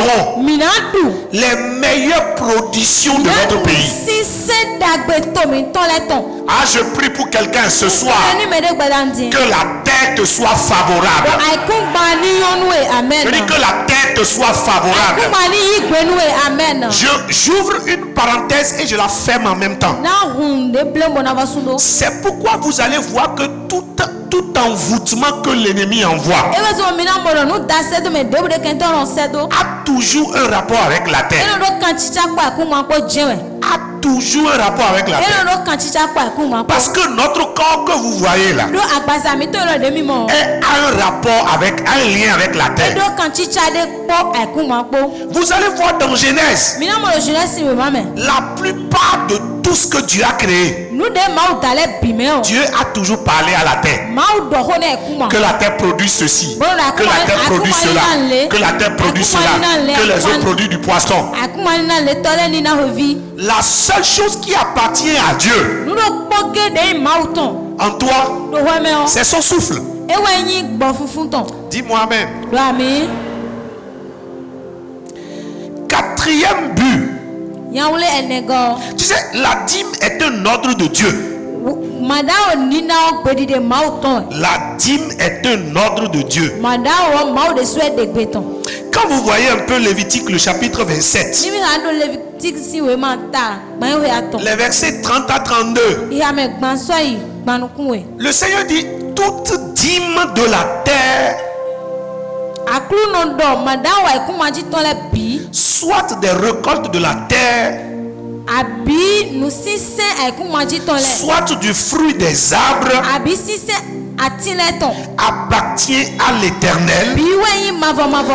mangeront les meilleures productions de notre pays. Ah, je prie pour quelqu'un ce soir que la terre te soit favorable. Je dis que la terre te soit favorable. J'ouvre une parenthèse et je la ferme en même temps. C'est pourquoi vous allez voir que tout envoûtement que l'ennemi envoie a toujours un rapport avec la terre. A toujours un rapport avec la terre. Parce que notre corps que vous voyez là a un rapport avec, un lien avec la terre. Vous allez voir dans Genèse, la plupart de tout ce que Dieu a créé, Dieu a toujours parlé à la terre. Que la terre produise ceci, que la terre produise cela, que la terre produise cela, que les eaux produisent du poisson. La seule chose qui appartient à Dieu en toi, c'est son souffle. Dis-moi amen. Quatrième but. Tu sais, la dîme est un ordre de Dieu. La dîme est un ordre de Dieu. Quand vous voyez un peu Lévitique, le chapitre 27, les versets 30 à 32, le Seigneur dit: toute dîme de la terre, soit des récoltes de la terre, soit du fruit des arbres, appartient à l'Éternel.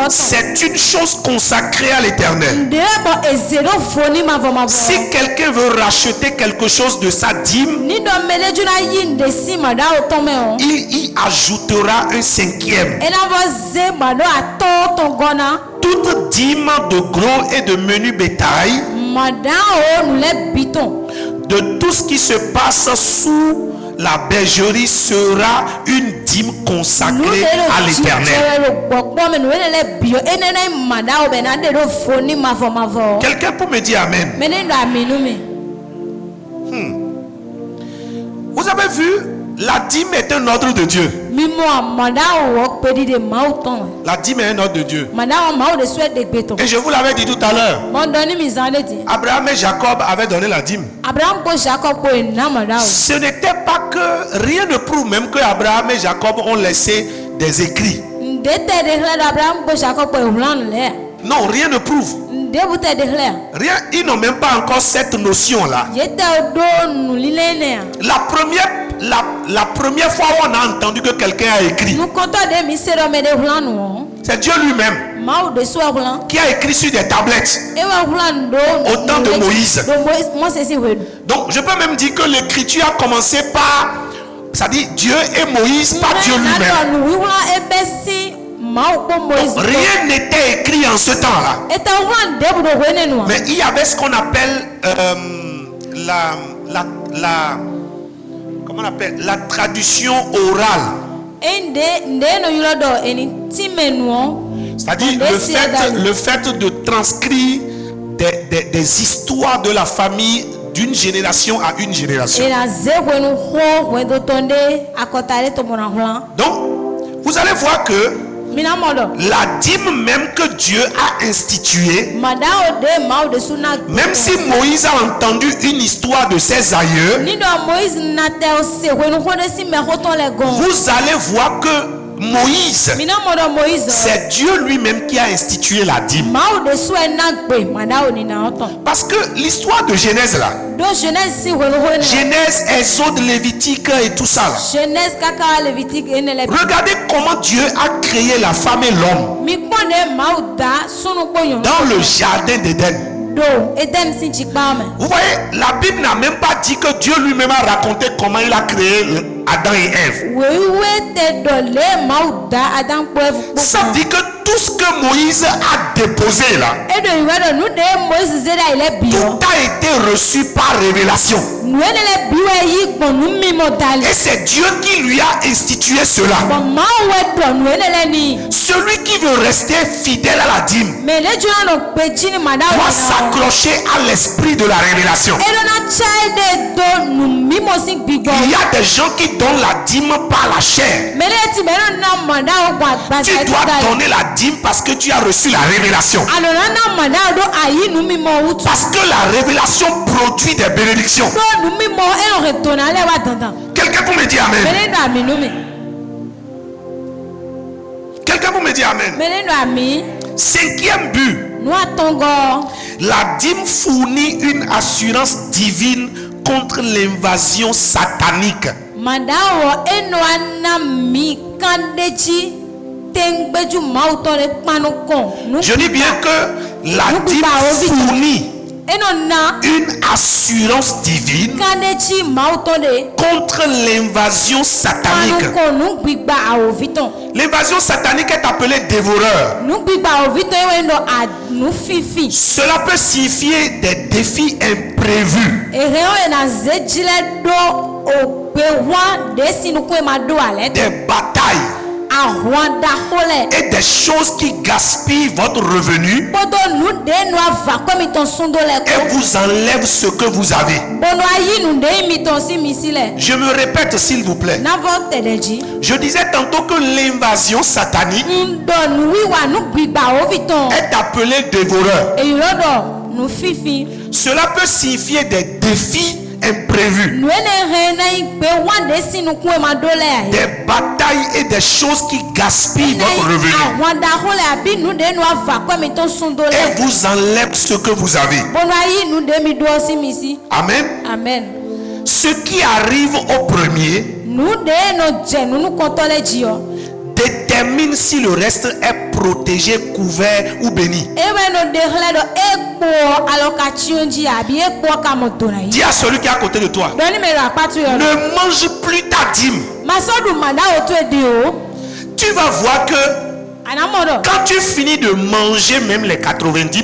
C'est une chose consacrée à l'Éternel. Si quelqu'un veut racheter quelque chose de sa dîme, il y ajoutera un cinquième. Toute dîme de gros et de menu bétail, de tout ce qui se passe sous la bergerie, sera une dîme consacrée à l'Éternel. Quelqu'un peut me dire amen? Vous avez vu, la dîme est un ordre de Dieu. La dîme est un ordre de Dieu. Et je vous l'avais dit tout à l'heure, Abraham et Jacob avaient donné la dîme. Ce n'était pas que, rien ne prouve même que Abraham et Jacob ont laissé des écrits. Non, rien ne prouve. Rien, ils n'ont même pas encore cette notion-là. La première fois où on a entendu que quelqu'un a écrit, c'est Dieu lui-même qui a écrit sur des tablettes au temps de Moïse. Donc je peux même dire que l'écriture a commencé par, ça dit Dieu et Moïse, pas Dieu lui-même. Rien n'était écrit en ce temps-là. Mais il y avait ce qu'on appelle comment on appelle la traduction orale. C'est-à-dire le fait de transcrire des histoires de la famille d'une génération à une génération. Donc, vous allez voir que la dîme même que Dieu a instituée, même si Moïse a entendu une histoire de ses aïeux, vous allez voir que Moïse, c'est Dieu lui-même qui a institué la dîme. Parce que l'histoire de Genèse là, Genèse, Exode, Lévitique et tout ça là, regardez comment Dieu a créé la femme et l'homme dans le jardin d'Éden. Vous voyez, la Bible n'a même pas dit que Dieu lui-même a raconté comment il a créé Adam et Ève. Ça dit que tout ce que Moïse a déposé là, tout a été reçu par révélation. Et c'est Dieu qui lui a institué cela. Celui qui veut rester fidèle à la dîme doit s'accrocher à l'esprit de la révélation. Il y a des gens qui donnent la dîme par la chair. Tu dois donner la dîme parce que tu as reçu la révélation. Parce que la révélation produit des bénédictions. Quelqu'un peut me dire amen. Quelqu'un peut me dire amen. Cinquième but. La dîme fournit une assurance divine contre l'invasion satanique. Je dis bien que la dîme fournit une assurance divine contre l'invasion satanique. L'invasion satanique est appelée dévoreur. Cela peut signifier des défis imprévus. Des batailles. Et des choses qui gaspillent votre revenu et vous enlèvent ce que vous avez. Je me répète s'il vous plaît. Je disais tantôt que l'invasion satanique est appelée dévoreur. Cela peut signifier des défis imprévus, des batailles et des choses qui gaspillent votre revenu et vous enlèvent ce que vous avez. Amen. Amen. Ce qui arrive au premier détermine si le reste est protégé, couvert ou béni. Dis à celui qui est à côté de toi, ne mange plus ta dîme. Tu vas voir que quand tu finis de manger même les 90%,